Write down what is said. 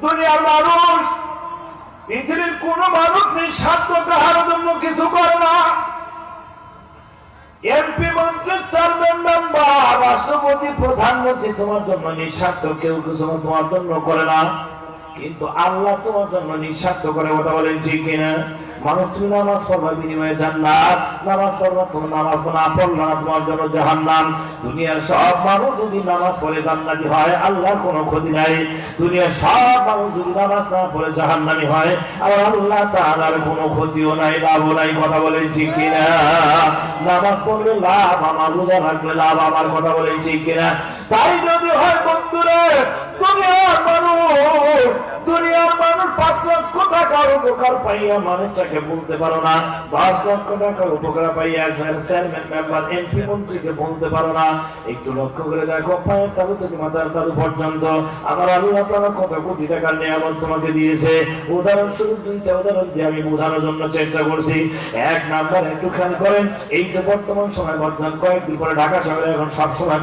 দুনিয়ার মানুষ, পৃথিবীর কোন মানুষ নিঃস্বার্থ কাহার জন্য কিছু করে না। এমপি, মন্ত্রী, চেয়ারম্যান, মেম্বার, রাষ্ট্রপতি, প্রধানমন্ত্রী তোমার জন্য নিঃস্বার্থ কেউ কিছু তোমার জন্য করে না, কিন্তু আল্লাহ তোমার জন্য নিঃস্বার্থ করে। কথা বলেন ঠিক কিনা? মানুষ তুমি নামাজ পড়বা বিনিময়ে জান্নাত, নামাজ পড়বা তোমার নামাজ না পড়লো না তোমার জন্য জাহান্নাম। দুনিয়ার সব মানুষ যদি নামাজ পড়ে জান্নাতি হয় আল্লাহর কোনো ক্ষতি নাই, দুনিয়ার সব মানুষ যদি নামাজ না পড়ে জাহান্নামী হয় আর আল্লাহ তাআলার কোনো ক্ষতিও নাই, লাভও নাই। কথা বলেন ঠিক কিনা? নামাজ পড়লে লাভ আমার, রোজা রাখলে লাভ আমার। কথা বলেন ঠিক কিনা? তাই যদি হয় বন্ধুরে, দুনিয়ার মানুষ 5 লক্ষ টাকার উপকার পাইয়া মানুষটাকে বলতে পারো না, 10 লক্ষ টাকার উপকার পাইয়া একজন চেয়ারম্যান, মেম্বার, এমপি, মন্ত্রীকে বলতে পারো না। একটু লক্ষ্য করে দেখো, পায়ের তালু থেকে মাথার তালু পর্যন্ত আমার আল্লাহ তাআলা কত কোটি টাকার নিয়ামত তোমাকে দিয়েছে। উদাহরণস্বরূপ 2টা উদাহরণ দিয়ে আমি বোঝানোর জন্য চেষ্টা করছি। এক নাম্বার, একটু খেয়াল করেন, এই তো বর্তমান সময় বর্তমান কয়েকদিন পরে ঢাকা শহরে এখন সবসময়